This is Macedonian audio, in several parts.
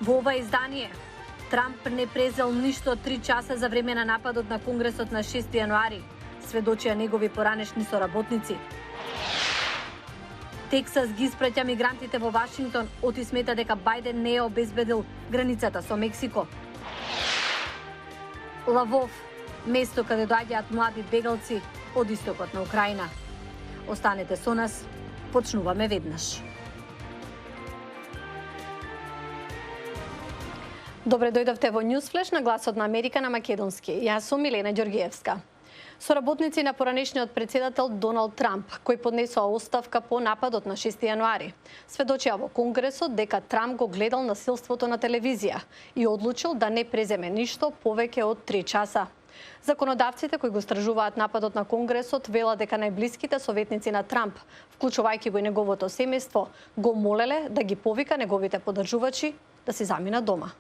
Во ова издание, Трамп не презел ништо 3 часа за време на нападот на Конгресот на 6 јануари, сведочија негови поранешни соработници. Тексас ги испраќа мигрантите во Вашингтон, оти смета дека Бајден не е обезбедил границата со Мексико. Лавов, место каде доаѓаат млади бегалци од истокот на Украина. Останете со нас, почнуваме веднаш. Добре дојдовте во Ньюсфлеш на Гласот на Америка на македонски. Јас сум Милена Ѓоргиевска. Соработници на поранешниот председател Доналд Трамп, кој поднесоа оставка по нападот на 6 јануари, сведочија во Конгресот дека Трамп го гледал насилството на телевизија и одлучил да не преземе ништо повеќе од 3 часа. Законодавците кои го стражуваат нападот на Конгресот велат дека најблиските советници на Трамп, вклучувајќи го и неговото семејство, го молеле да ги повика неговите поддржувачи да се заминат дома.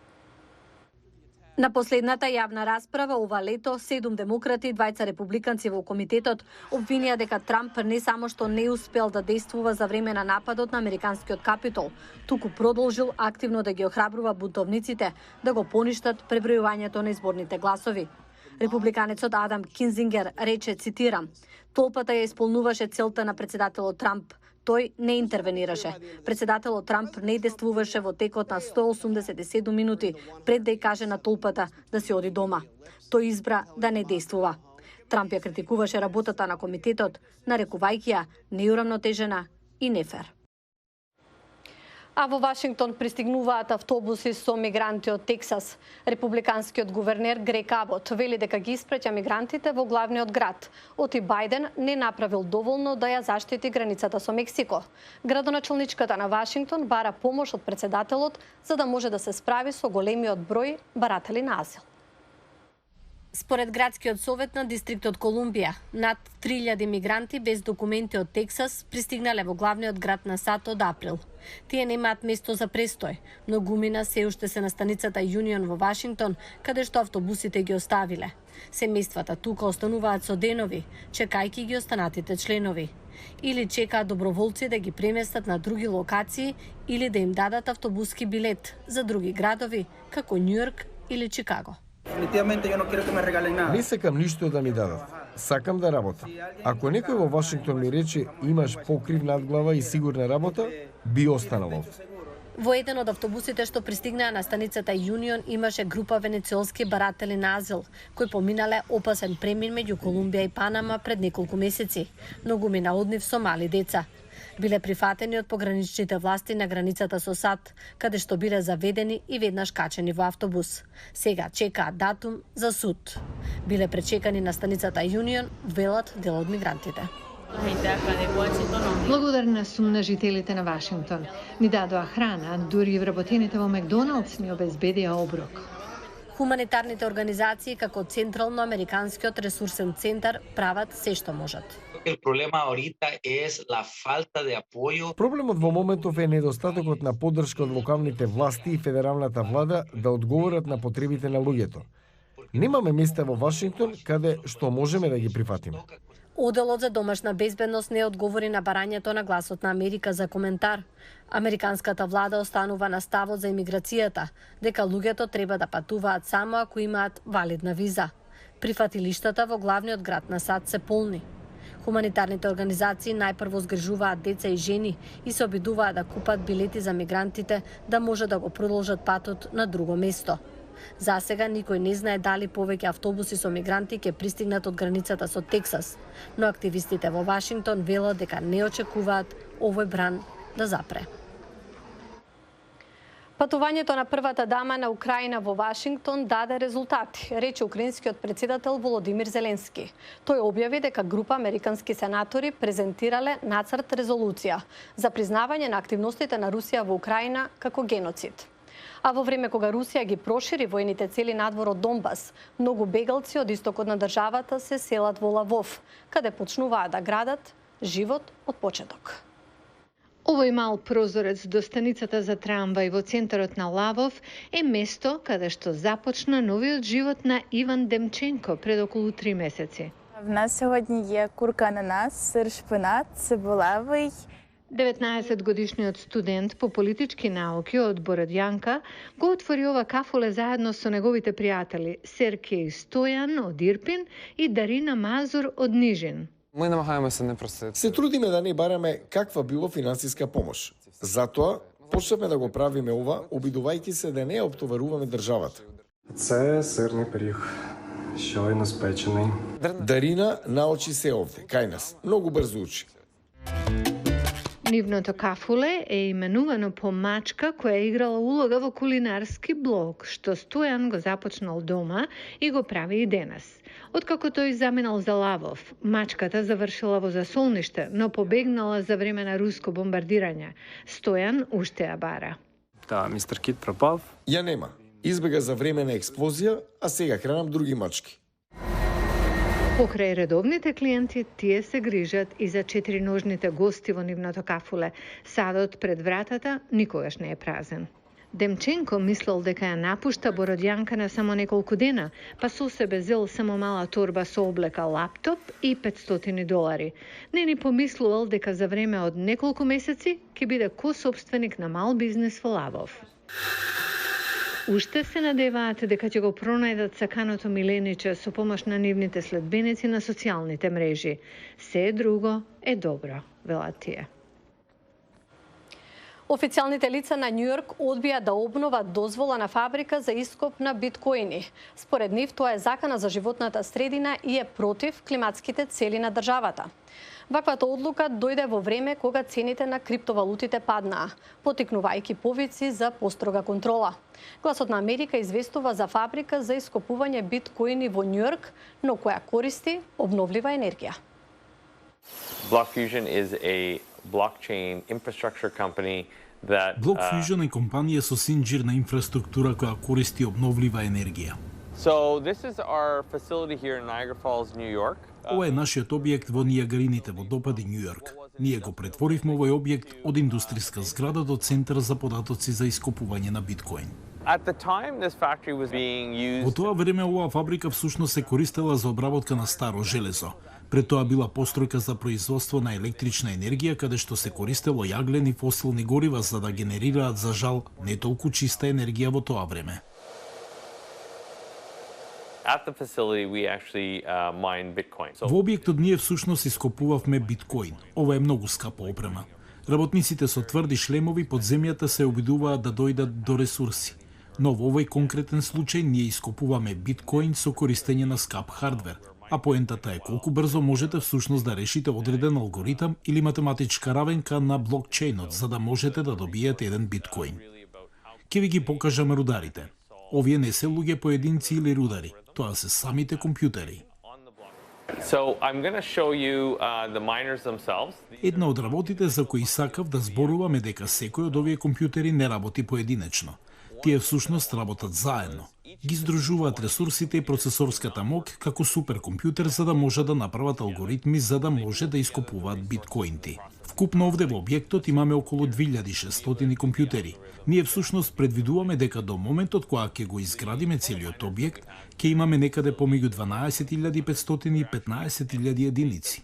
На последната јавна расправа ова лето, 7 демократи и 2 републиканци во комитетот обвинија дека Трамп не само што не успел да действува за време на нападот на американскиот Капитол, туку продолжил активно да ги охрабрува бунтовниците да го поништат пребројувањето на изборните гласови. Републиканецот Адам Кинзингер рече, цитирам: "Толпата ја исполнуваше целта на председателот Трамп. Тој не интервенираше. Председателот Трамп не действуваше во текот на 187 минути пред да ја каже на толпата да се оди дома. Тој избра да не действува." Трамп ја критикуваше работата на комитетот, нарекувајќи ја неурамнотежена и нефер. А во Вашингтон пристигнуваат автобуси со мигранти од Тексас. Републиканскиот гувернер Грег Абот вели дека ги испраќа мигрантите во главниот град. Оти Бајден не направил доволно да ја заштити границата со Мексико. Градоначалничката на Вашингтон бара помош од председателот за да може да се справи со големиот број баратели на азил. Според градскиот совет на дистриктот Колумбија, над 3000 мигранти без документи од Тексас пристигнале во главниот град на САД од април. Тие немаат место за престој, но гумина се уште се на станицата Юнион во Вашингтон, каде што автобусите ги оставиле. Семејствата тука остануваат со денови, чекајќи ги останатите членови. Или чекаат доброволци да ги преместат на други локации или да им дадат автобуски билет за други градови, како Њујорк или Чикаго. Не сакам ништо да ми дадат. Сакам да работам. Ако некој во Вашингтон ми рече имаш покрив над глава и сигурна работа, би останал овде. Во еден од автобусите што пристигнаа на станицата Юнион имаше група венецуелски баратели на азил, кои поминале опасен премин меѓу Колумбија и Панама пред неколку месеци. Многумина од нив со мали деца. Биле прифатени од пограничните власти на границата со САД, каде што биле заведени и веднаш качени во автобус. Сега чекаат датум за суд. Биле пречекани на станицата Юнион, велат дел од мигрантите. Благодарна сум на жителите на Вашингтон. Ни дадоа храна, дури и вработените во Макдоналдс ни обезбедија оброк. Хуманитарните организации, како Централно Американскиот ресурсен центар, прават се што можат. Проблемот во моментов е недостатокот на поддршка од локалните власти и федералната влада да одговорат на потребите на луѓето. Немаме места во Вашингтон каде што можеме да ги прифатиме. Оделот за домашна безбедност не одговори на барањето на Гласот на Америка за коментар. Американската влада останува на ставот за имиграцијата, дека луѓето треба да патуваат само ако имаат валидна виза. Прифатилиштата во главниот град на САД се полни. Хуманитарните организации најпрво згрижуваат деца и жени и се обидуваат да купат билети за мигрантите да може да го продолжат патот на друго место. За сега никој не знае дали повеќе автобуси со мигранти ќе пристигнат од границата со Тексас, но активистите во Вашингтон велат дека не очекуваат овој бран да запре. Патувањето на првата дама на Украина во Вашингтон даде резултати, рече украинскиот председател Володимир Зеленски. Тој објави дека група американски сенатори презентирале нацрт резолуција за признавање на активностите на Русија во Украина како геноцид. А во време кога Русија ги прошири војните цели надвор од Донбас, многу бегалци од истокот на државата се селат во Лавов, каде почнуваат да градат живот од почеток. Овој мал прозорец до станицата за трамвај во центарот на Лавов е место каде што започна новиот живот на Иван Демченко пред околу 3 месеци. В нас сьогодні є курка ананас, сир шпинат, цибулевий, 19-годишниот студент по политички науки од Бородјанка го отвори ова кафуле заедно со неговите пријатели Серкеј Стојан од Ирпин и Дарина Мазур од Нижин. Мы намагаеме се не просети. Се трудиме да не бараме каква било финансиска помош. Затоа почнавме да го правиме ова, обидувајќи се да не ја оптоваруваме државата. Це сирний пиріг, щойно спечений. Дарина научи се овде, кај нас. Многу брзо учи. Нивното кафуле е именувано по мачка која играла улога во кулинарски блог, што Стојан го започнал дома и го прави и денес. Откако тој заминал за Лавов, мачката завршила во засолниште, но побегнала за време на руско бомбардирање. Стојан уште ја бара. Та, мистер Кит пропав. Ја нема. Избега за време на експлозија, а сега хранам други мачки. Покрај редовните клиенти, тие се грижат и за четириножните гости во нивното кафуле. Садот пред вратата никогаш не е празен. Демченко мислел дека ја напушта Бородјанка на само неколку дена, па со себе зел само мала торба со облека, лаптоп и $500. Не ни помислувал дека за време од неколку месеци ќе биде косопственик на мал бизнес во Лавов. Уште се надеваат дека ќе го пронајдат саканото милениче со помош на нивните следбеници на социјалните мрежи. Се друго е добро, велат тие. Официјалните лица на Њујорк одбија да обноват дозвола на фабрика за ископ на биткоини. Според нив, тоа е закана за животната средина и е против климатските цели на државата. Ваквата одлука дојде во време кога цените на криптовалутите паднаа, потикнувајќи повици за построга контрола. Гласот на Америка известува за фабрика за ископување биткоини во Њујорк, но која користи обновлива енергија. BlockFusion is a blockchain infrastructure company that BlockFusion е компанија со синџир на инфраструктура која користи обновлива енергија. So this is our facility here in Niagara Falls, New York. Ова е нашиот објект во Нијагарините водопади Њујорк. Ние го претворивме овој објект од индустријска зграда до центар за податоци за ископување на биткоин. At the time this factory was being used. Во тоа време оваа фабрика всушност се користела за обработка на старо железо. Пред тоа била постројка за производство на електрична енергија каде што се користело јаглен и фосилни горива за да генерираат за жал не толку чиста енергија во тоа време. At the facility we actually mine Bitcoin. Во објектот ние всушност ископувавме биткоин. Ова е многу скапа опрема. Работниците со тврди шлемови под земјата се обидуваат да дојдат до ресурси. Но во овој конкретен случај ние ископуваме биткоин со користење на скап хардвер. А поентата е колку брзо можете всушност да решите одреден алгоритам или математичка равенка на блокчейнот за да можете да добиете еден биткоин. Ке ви ги покажам рударите. Овие не се луѓе поединци или рудари, тоа се самите компјутери. So I'm going to show you the miners themselves. Една од работите за кои сакав да зборувам е дека секој од овие компјутери не работи поединечно. Тие всушност работат заедно. Ги здружуваат ресурсите и процесорската мок како суперкомпјутер за да може да направат алгоритми за да може да ископуваат биткоинти. Вкупно овде во објектот имаме околу 2600 компјутери. Ние всушност предвидуваме дека до моментот кога ќе го изградиме целиот објект, ќе имаме некаде помеѓу 12.500 и 15.000 единици.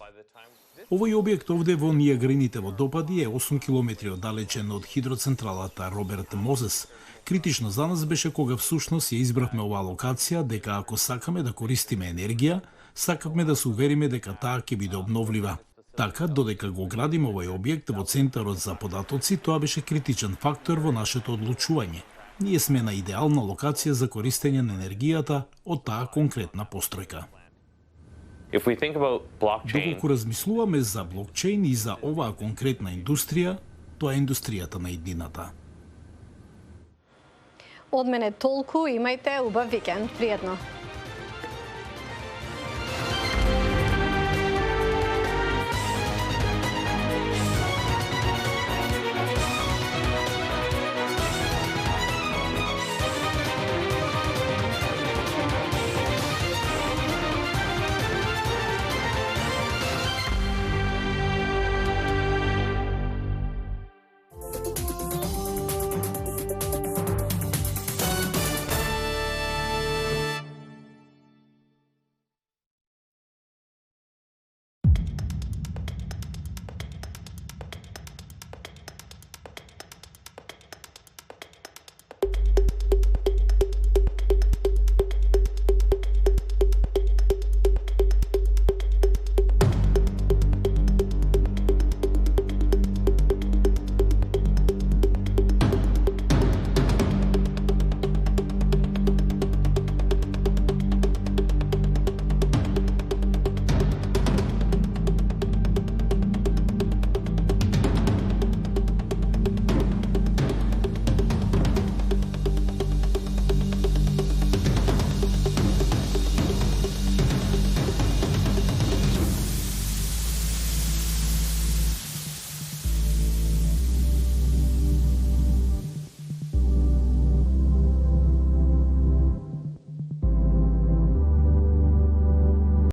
Овој објект овде во Нијагарините водопади е 8 км оддалечен од хидроцентралата Роберт Мозес. Критично за нас беше кога всушност ја избравме оваа локација дека ако сакаме да користиме енергија, сакавме да се увериме дека таа ќе биде обновлива. Така, додека го градиме овој објект во центарот за податоци, тоа беше критичен фактор во нашето одлучување. Ние сме на идеална локација за користење на енергијата од таа конкретна постројка. If we think about blockchain, Доколку размислуваме за блокчейн и за оваа конкретна индустрија, тоа е индустријата на иднината. Од мене толку, имајте убав викенд. Пријатно.